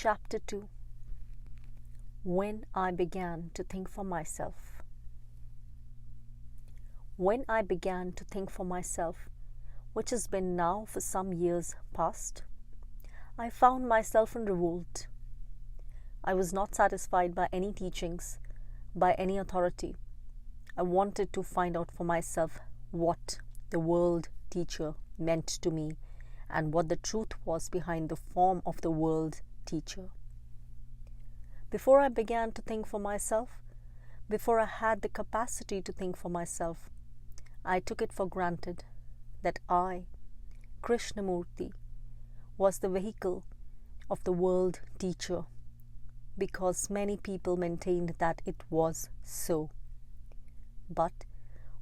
Chapter 2. When I began to think for myself. When I began to think for myself, which has been now for some years past, I found myself in revolt. I was not satisfied by any teachings, by any authority. I wanted to find out for myself what the world teacher meant to me and what the truth was behind the form of the world teacher. Before I began to think for myself, before I had the capacity to think for myself, I took it for granted that I, Krishnamurti, was the vehicle of the world teacher, because many people maintained that it was so. But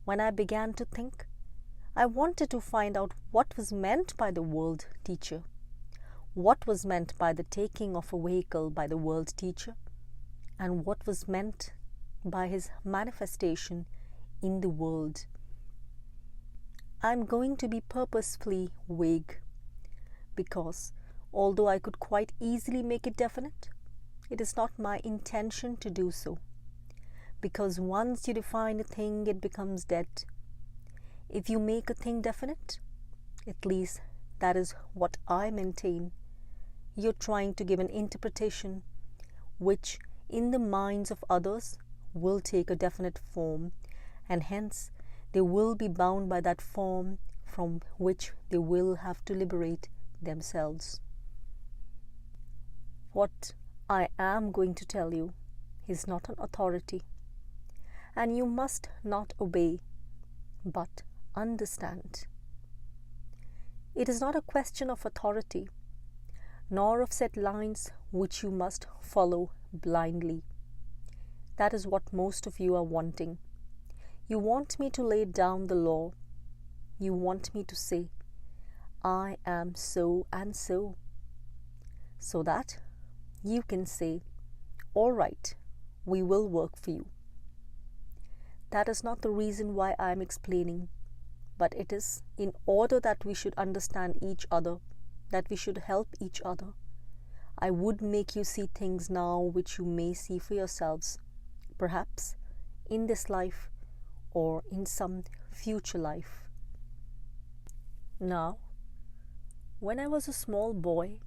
when I began to think, I wanted to find out what was meant by the world teacher, what was meant by the taking of a vehicle by the world teacher, and what was meant by his manifestation in the world. I am going to be purposefully vague, because although I could quite easily make it definite, it is not my intention to do so, because once you define a thing, it becomes dead. If you make a thing definite, at least that is what I maintain, you're trying to give an interpretation which in the minds of others will take a definite form, and hence they will be bound by that form from which they will have to liberate themselves. What I am going to tell you is not an authority, and you must not obey, but understand. It is not a question of authority, nor of set lines which you must follow blindly. That is what most of you are wanting. You want me to lay down the law. You want me to say, I am so and so that you can say, all right, we will work for you. That is not the reason why I am explaining, but it is in order that we should understand each other, that we should help each other. I would make you see things now which you may see for yourselves, perhaps in this life or in some future life. Now, when I was a small boy,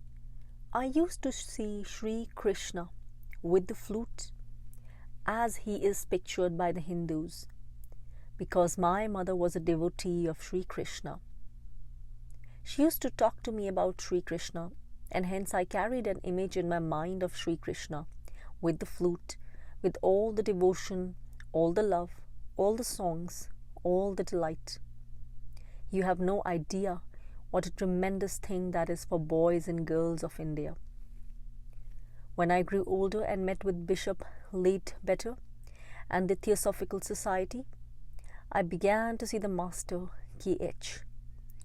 I used to see Sri Krishna with the flute as he is pictured by the Hindus, because my mother was a devotee of Sri Krishna. She used to talk to me about Sri Krishna, and hence I carried an image in my mind of Sri Krishna with the flute, with all the devotion, all the love, all the songs, all the delight. You have no idea what a tremendous thing that is for boys and girls of India. When I grew older and met with Bishop Late Better and the Theosophical Society, I began to see the Master K.H.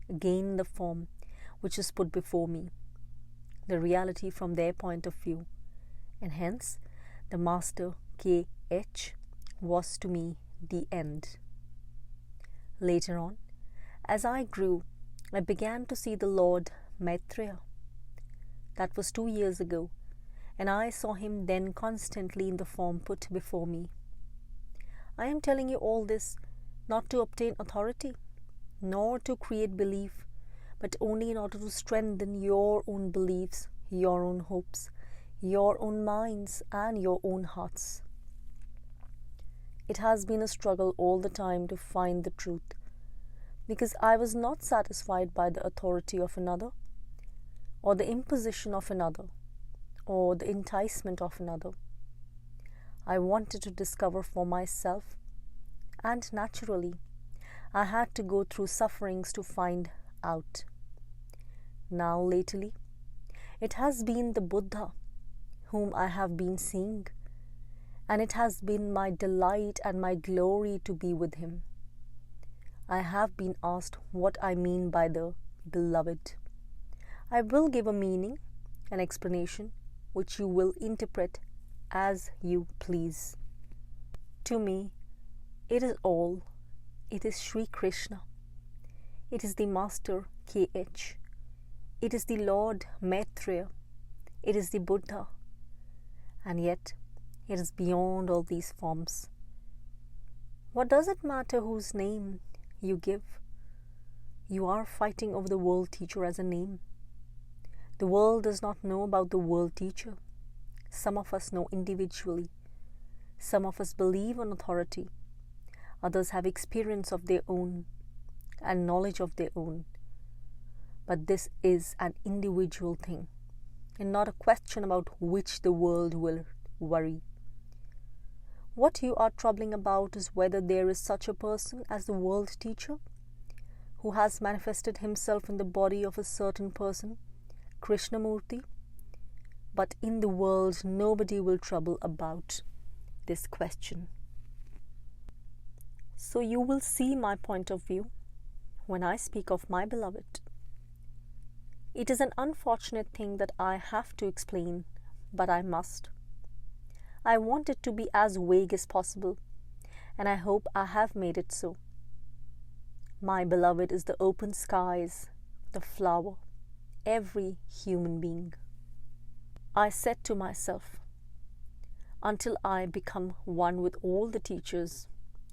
again in the form which is put before me, the reality from their point of view, and hence the Master K.H. was to me the end. Later on, as I grew, I began to see the Lord Maitreya. That was 2 years ago, and I saw him then constantly in the form put before me. I am telling you all this not to obtain authority, nor to create belief, but only in order to strengthen your own beliefs, your own hopes, your own minds, and your own hearts. It has been a struggle all the time to find the truth, because I was not satisfied by the authority of another, or the imposition of another, or the enticement of another. I wanted to discover for myself, and naturally, I had to go through sufferings to find out. Now lately, it has been the Buddha whom I have been seeing, and it has been my delight and my glory to be with him. I have been asked what I mean by the beloved. I will give a meaning, an explanation, which you will interpret as you please. To me, it is all. It is Sri Krishna. It is the Master K.H. It is the Lord Maitreya. It is the Buddha, and yet it is beyond all these forms. What does it matter whose name you give? You are fighting over the world teacher as a name. The world does not know about the world teacher. Some of us know individually. Some of us believe on authority. Others have experience of their own and knowledge of their own. But this is an individual thing, and not a question about which the world will worry. What you are troubling about is whether there is such a person as the world teacher, who has manifested himself in the body of a certain person, Krishnamurti. But in the world, nobody will trouble about this question. So you will see my point of view when I speak of my beloved. It is an unfortunate thing that I have to explain, but I must. I want it to be as vague as possible, and I hope I have made it so. My beloved is the open skies, the flower, every human being. I said to myself, until I become one with all the teachers,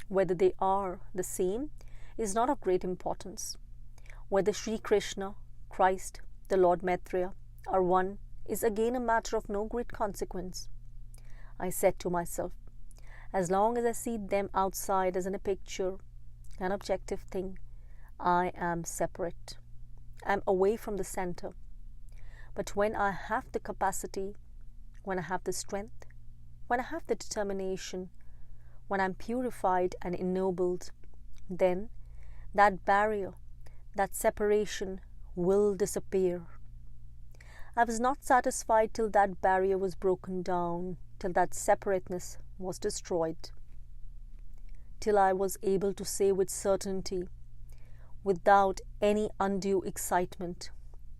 whether they are the same is not of great importance. Whether Sri Krishna, Christ, the Lord Maitreya are one is again a matter of no great consequence. I said to myself, as long as I see them outside as in a picture, an objective thing, I am separate. I am away from the center. But when I have the capacity, when I have the strength, when I have the determination, when I am purified and ennobled, then that barrier, that separation will disappear. I was not satisfied till that barrier was broken down, till that separateness was destroyed, till I was able to say with certainty, without any undue excitement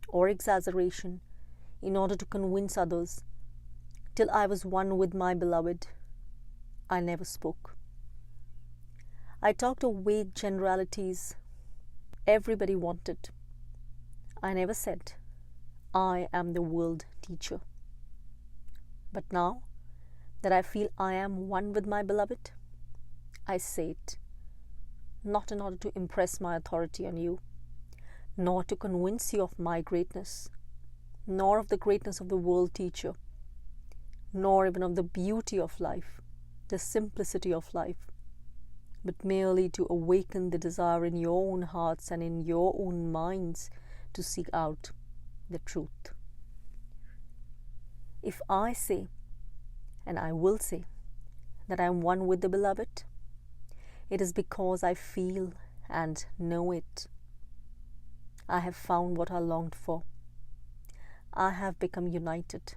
or exaggeration, in order to convince others, till I was one with my beloved, I never spoke. I talked of vague generalities everybody wanted. I never said, I am the world teacher. But now that I feel I am one with my beloved, I say it, not in order to impress my authority on you, nor to convince you of my greatness, nor of the greatness of the world teacher, nor even of the beauty of life, the simplicity of life, but merely to awaken the desire in your own hearts and in your own minds to seek out the truth. If I say, and I will say, that I am one with the beloved, it is because I feel and know it. I have found what I longed for. I have become united,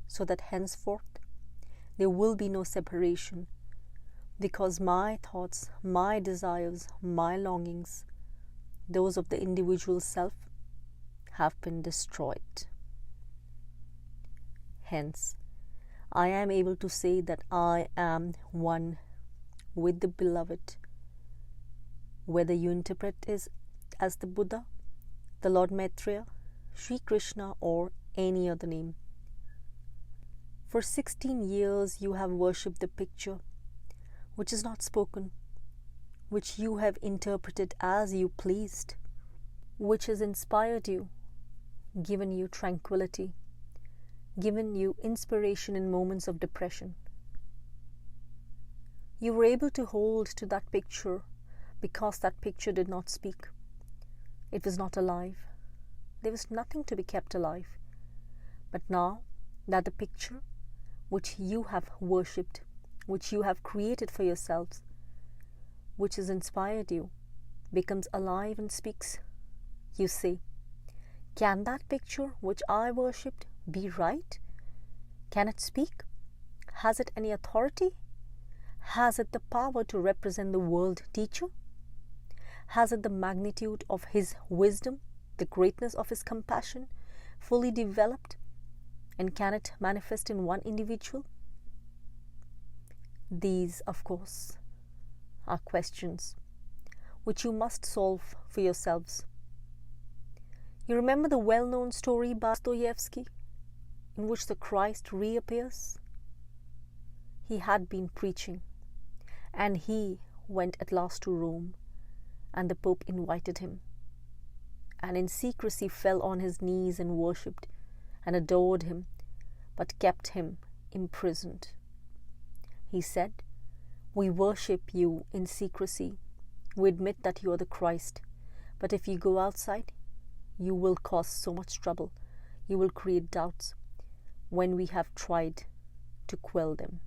so that henceforth there will be no separation, because my thoughts, my desires, my longings, those of the individual self, have been destroyed. Hence, I am able to say that I am one with the beloved, whether you interpret it as the Buddha, the Lord Maitreya, Sri Krishna, or any other name. For 16 years you have worshipped the picture, which is not spoken, which you have interpreted as you pleased, which has inspired you, given you tranquility, given you inspiration in moments of depression. You were able to hold to that picture because that picture did not speak. It was not alive. There was nothing to be kept alive. But now that the picture which you have worshipped, which you have created for yourselves, which has inspired you, becomes alive and speaks, you say, can that picture which I worshipped be right? Can it speak? Has it any authority? Has it the power to represent the world teacher? Has it the magnitude of his wisdom, the greatness of his compassion, fully developed? And can it manifest in one individual? These, of course, are questions which you must solve for yourselves. You remember the well-known story by Dostoevsky, in which the Christ reappears? He had been preaching, and he went at last to Rome, and the Pope invited him, and in secrecy fell on his knees and worshipped and adored him, but kept him imprisoned. He said, "We worship you in secrecy. We admit that you are the Christ, but if you go outside, you will cause so much trouble. You will create doubts when we have tried to quell them."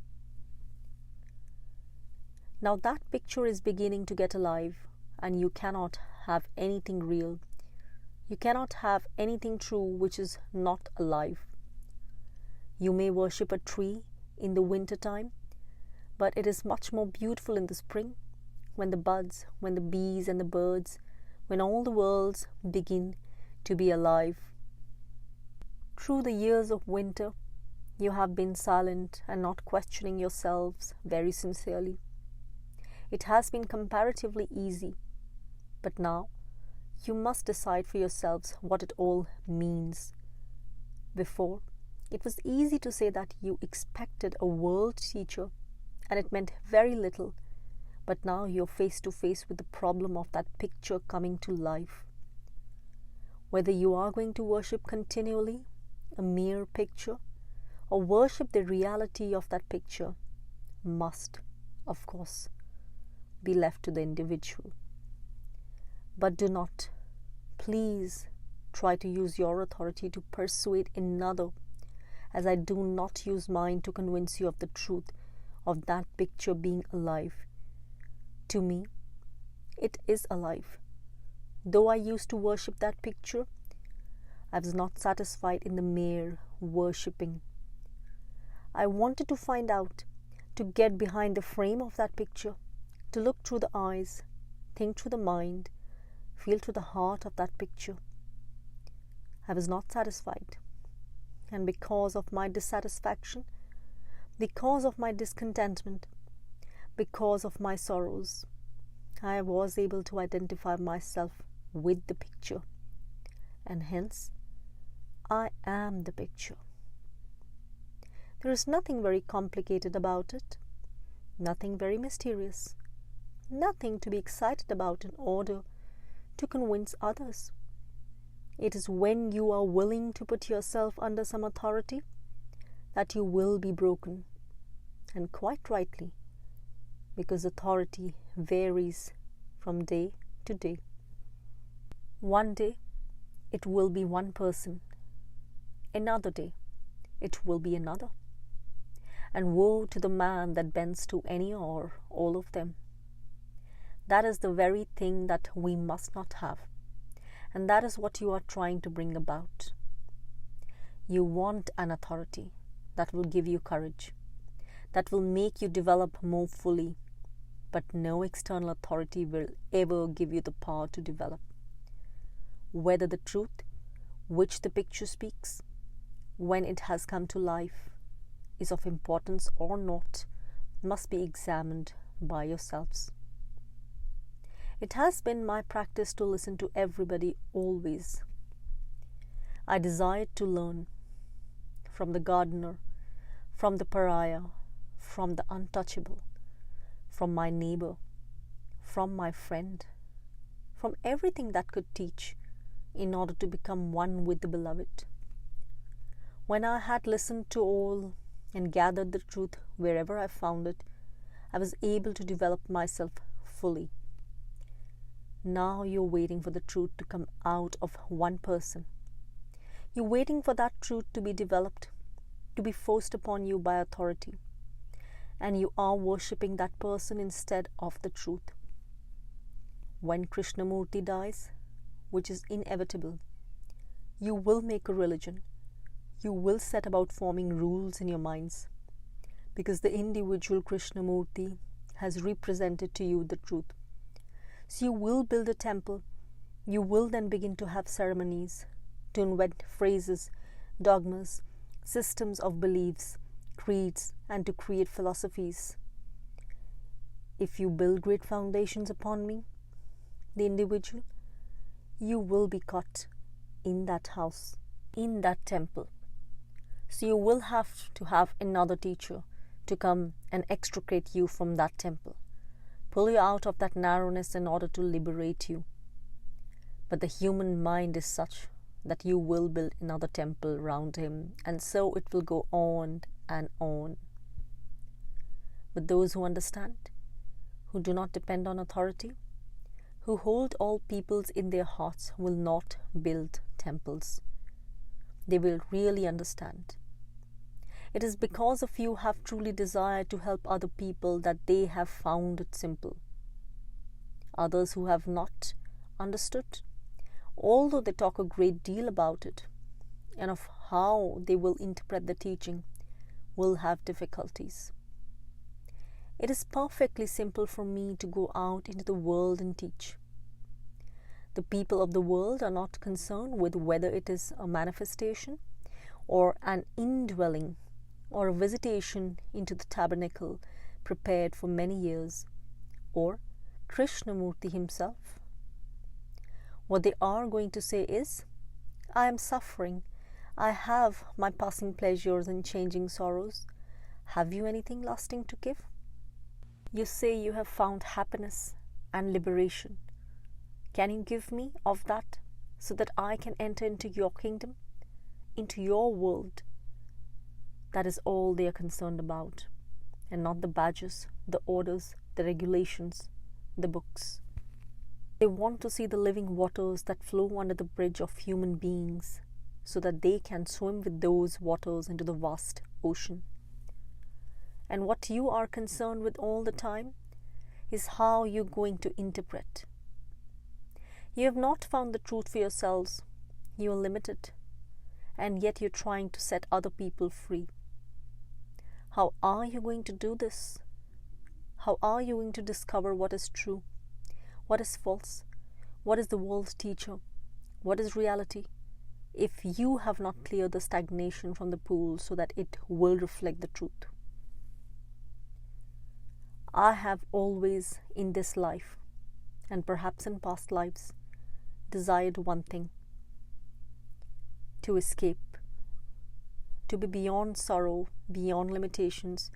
Now that picture is beginning to get alive, and you cannot have anything real. You cannot have anything true which is not alive. You may worship a tree in the winter time, but it is much more beautiful in the spring, when the buds, when the bees and the birds, when all the worlds begin to be alive. Through the years of winter, you have been silent and not questioning yourselves very sincerely. It has been comparatively easy, but now you must decide for yourselves what it all means. Before, it was easy to say that you expected a world teacher, and it meant very little, but now you're face to face with the problem of that picture coming to life. Whether you are going to worship continually a mere picture, or worship the reality of that picture, must, of course, be left to the individual. But do not, please, try to use your authority to persuade another, as I do not use mine to convince you of the truth of that picture being alive. To me, it is alive. Though I used to worship that picture, I was not satisfied in the mere worshipping. I wanted to find out, to get behind the frame of that picture, to look through the eyes, think through the mind, feel through the heart of that picture. I was not satisfied, and because of my dissatisfaction, because of my discontentment, because of my sorrows, I was able to identify myself with the picture, and hence I am the picture. There is nothing very complicated about it, nothing very mysterious, nothing to be excited about in order to convince others. It is when you are willing to put yourself under some authority that you will be broken, and quite rightly, because authority varies from day to day. One day it will be one person, another day it will be another, and woe to the man that bends to any or all of them. That is the very thing that we must not have, and that is what you are trying to bring about. You want an authority that will give you courage, that will make you develop more fully, but no external authority will ever give you the power to develop. Whether the truth which the picture speaks, when it has come to life, is of importance or not, must be examined by yourselves. It has been my practice to listen to everybody always. I desired to learn from the gardener, from the pariah, from the untouchable, from my neighbor, from my friend, from everything that could teach, in order to become one with the Beloved. When I had listened to all and gathered the truth wherever I found it, I was able to develop myself fully. Now you're waiting for the truth to come out of one person. You're waiting for that truth to be developed, to be forced upon you by authority, and you are worshipping that person instead of the truth. When Krishnamurti dies, which is inevitable, you will make a religion. You will set about forming rules in your minds, because the individual Krishnamurti has represented to you the truth. So you will build a temple. You will then begin to have ceremonies, to invent phrases, dogmas, systems of beliefs, creeds, and to create philosophies. If you build great foundations upon me, the individual, you will be caught in that house, in that temple. So you will have to have another teacher to come and extricate you from that temple, pull you out of that narrowness in order to liberate you. But the human mind is such that you will build another temple round him, and so it will go on and on. But those who understand, who do not depend on authority, who hold all peoples in their hearts, will not build temples. They will really understand. It is because of you have truly desired to help other people that they have found it simple. Others who have not understood, although they talk a great deal about it and of how they will interpret the teaching, will have difficulties. It is perfectly simple for me to go out into the world and teach. The people of the world are not concerned with whether it is a manifestation or an indwelling or a visitation into the tabernacle prepared for many years, or Krishnamurti himself. What they are going to say is, I am suffering, I have my passing pleasures and changing sorrows. Have you anything lasting to give? You say you have found happiness and liberation. Can you give me of that so that I can enter into your kingdom, into your world? That is all they are concerned about, and not the badges, the orders, the regulations, the books. They want to see the living waters that flow under the bridge of human beings so that they can swim with those waters into the vast ocean. And what you are concerned with all the time is how you're going to interpret. You have not found the truth for yourselves. You are limited, and yet you're trying to set other people free. How are you going to do this? How are you going to discover what is true, what is false, what is the world's teacher, what is reality, if you have not cleared the stagnation from the pool so that it will reflect the truth? I have always in this life, and perhaps in past lives, desired one thing: to escape, to be beyond sorrow, beyond limitations,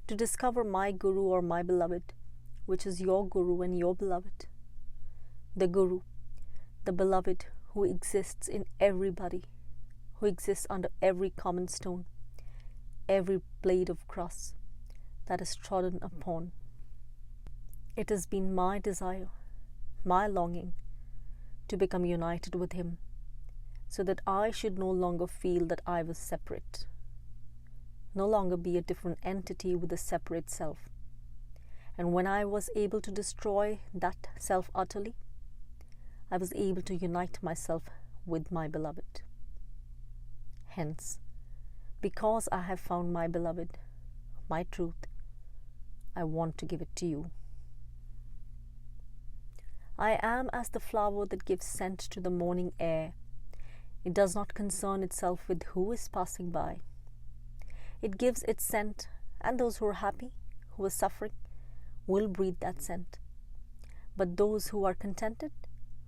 to discover my Guru or my beloved, which is your Guru and your beloved. The Guru, the beloved who exists in everybody, who exists under every common stone, every blade of grass that is trodden upon. It has been my desire, my longing, to become united with him, so that I should no longer feel that I was separate, no longer be a different entity with a separate self. And when I was able to destroy that self utterly, I was able to unite myself with my beloved. Hence, because I have found my beloved, my truth, I want to give it to you. I am as the flower that gives scent to the morning air. It does not concern itself with who is passing by. It gives its scent, and those who are happy, who are suffering, will breathe that scent. But those who are contented,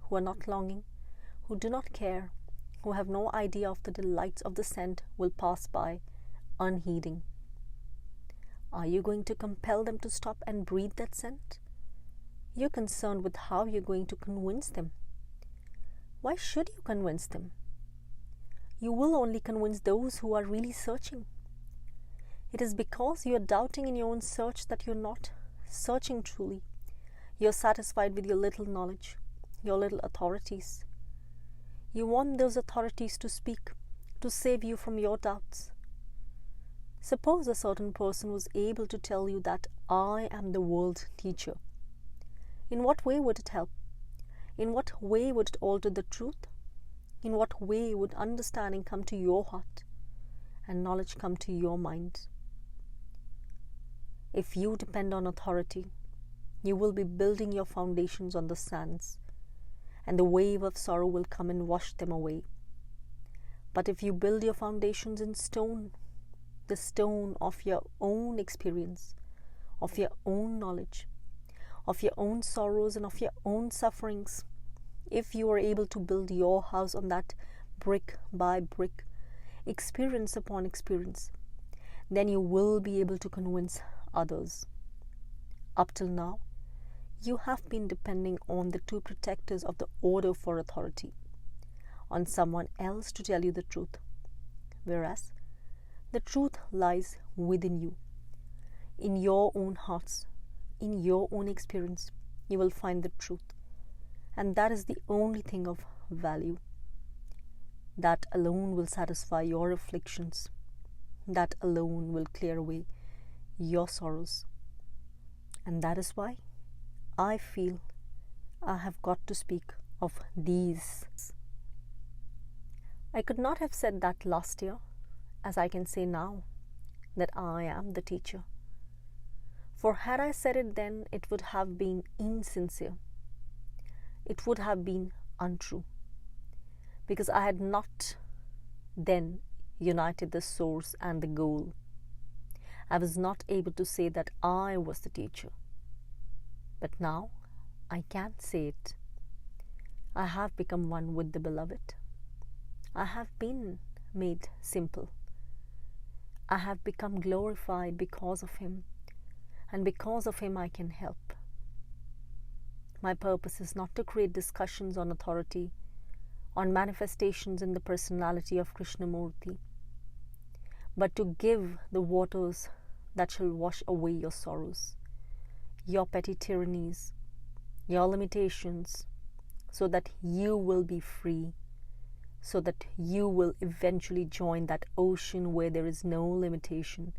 who are not longing, who do not care, who have no idea of the delights of the scent, will pass by, unheeding. Are you going to compel them to stop and breathe that scent? You're concerned with how you're going to convince them. Why should you convince them? You will only convince those who are really searching. It is because you are doubting in your own search that you're not searching truly. You're satisfied with your little knowledge, your little authorities. You want those authorities to speak, to save you from your doubts. Suppose a certain person was able to tell you that I am the world teacher. In what way would it help? In what way would it alter the truth? In what way would understanding come to your heart and knowledge come to your mind? If you depend on authority, you will be building your foundations on the sands, and the wave of sorrow will come and wash them away. But if you build your foundations in stone, the stone of your own experience, of your own knowledge, of your own sorrows and of your own sufferings, if you are able to build your house on that brick by brick, experience upon experience, then you will be able to convince others. Up till now, you have been depending on the two protectors of the order for authority, on someone else to tell you the truth, whereas the truth lies within you, in your own hearts, in your own experience. You will find the truth, and that is the only thing of value. That alone will satisfy your afflictions. That alone will clear away your sorrows. And that is why I feel I have got to speak of these. I could not have said that last year, as I can say now, that I am the teacher. For had I said it then, it would have been insincere. It would have been untrue, because I had not then united the source and the goal. I was not able to say that I was the teacher. But now I can say it. I have become one with the Beloved. I have been made simple. I have become glorified because of Him, and because of Him I can help. My purpose is not to create discussions on authority, on manifestations in the personality of Krishnamurti, but to give the waters that shall wash away your sorrows, your petty tyrannies, your limitations, so that you will be free, so that you will eventually join that ocean where there is no limitation,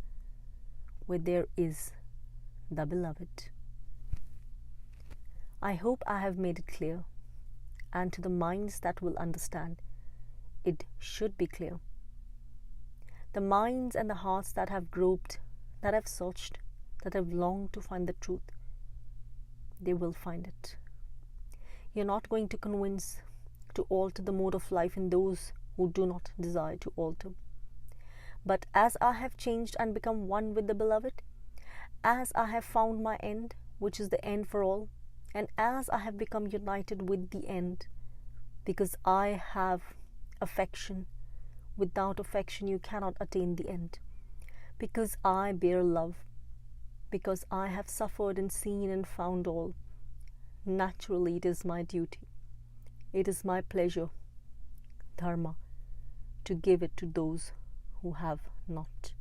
where there is the Beloved. I hope I have made it clear, and to the minds that will understand, it should be clear. The minds and the hearts that have groped, that have searched, that have longed to find the truth, they will find it. You're not going to convince to alter the mode of life in those who do not desire to alter. But as I have changed and become one with the Beloved, as I have found my end, which is the end for all, and as I have become united with the end, because I have affection. Without affection you cannot attain the end. Because I bear love, because I have suffered and seen and found all, naturally it is my duty, it is my pleasure, dharma, to give it to those who have not.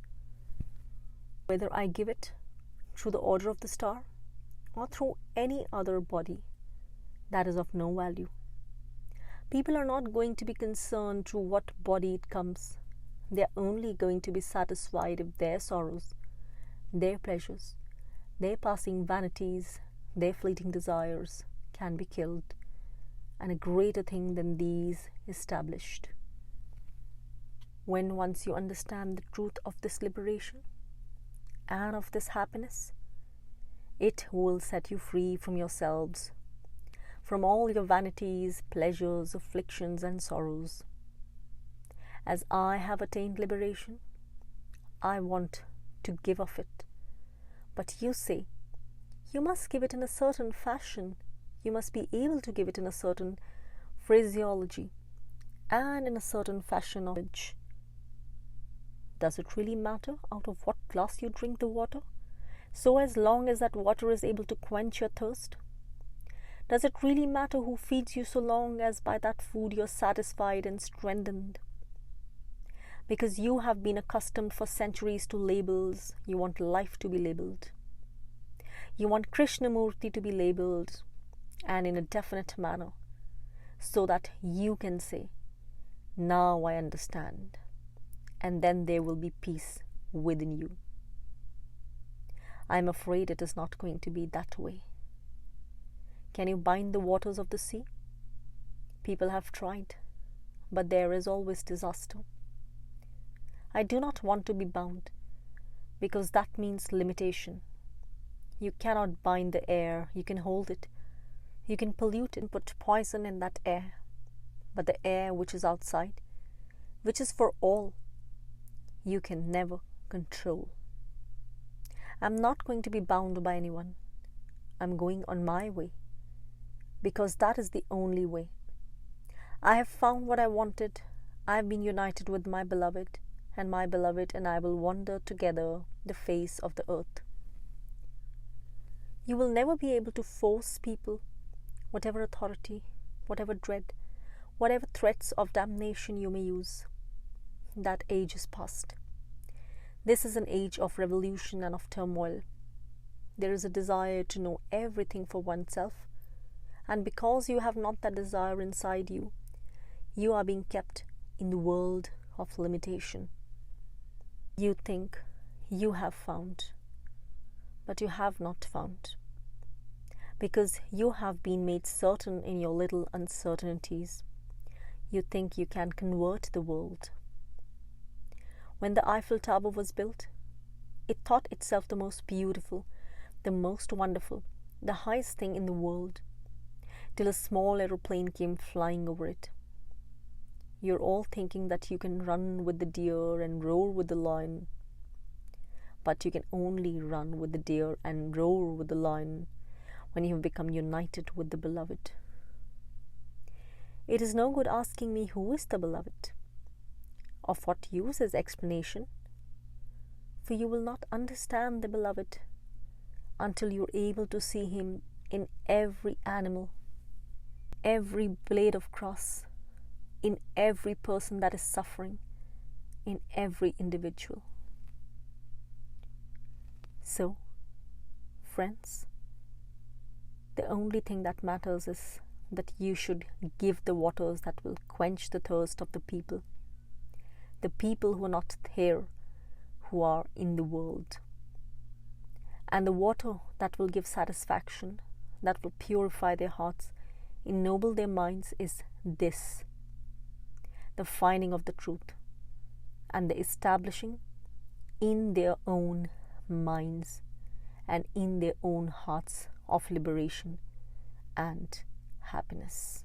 Whether I give it through the order of the star or through any other body, that is of no value. People are not going to be concerned through what body it comes. They are only going to be satisfied if their sorrows, their pleasures, their passing vanities, their fleeting desires can be killed, and a greater thing than these established. When once you understand the truth of this liberation and of this happiness, it will set you free from yourselves, from all your vanities, pleasures, afflictions, and sorrows. As I have attained liberation, I want to give of it. But you say, you must give it in a certain fashion. You must be able to give it in a certain phraseology and in a certain fashion of it. Does it really matter out of what glass you drink the water, so as long as that water is able to quench your thirst? Does it really matter who feeds you so long as by that food you're satisfied and strengthened? Because you have been accustomed for centuries to labels, you want life to be labeled. You want Krishnamurti to be labeled, and in a definite manner, so that you can say, now I understand, and then there will be peace within you. I am afraid it is not going to be that way. Can you bind the waters of the sea? People have tried, but there is always disaster. I do not want to be bound, because that means limitation. You cannot bind the air, you can hold it, you can pollute it and put poison in that air, but the air which is outside, which is for all, you can never control. I'm not going to be bound by anyone. I'm going on my way, because that is the only way. I have found what I wanted. I have been united with my beloved, and my beloved and I will wander together the face of the earth. You will never be able to force people, whatever authority, whatever dread, whatever threats of damnation you may use. That age is past. This is an age of revolution and of turmoil. There is a desire to know everything for oneself, and because you have not that desire inside you, you are being kept in the world of limitation. You think you have found, but you have not found, because you have been made certain in your little uncertainties. You think you can convert the world. When the Eiffel Tower was built, it thought itself the most beautiful, the most wonderful, the highest thing in the world, till a small aeroplane came flying over it. You're all thinking that you can run with the deer and roar with the lion, but you can only run with the deer and roar with the lion when you have become united with the beloved. It is no good asking me who is the beloved. Of what use is explanation? For you will not understand the beloved until you are able to see him in every animal, every blade of grass, in every person that is suffering, in every individual. So, friends, the only thing that matters is that you should give the waters that will quench the thirst of the people who are not here, who are in the world. And the water that will give satisfaction, that will purify their hearts, ennoble their minds, is this: the finding of the truth and the establishing in their own minds and in their own hearts of liberation and happiness.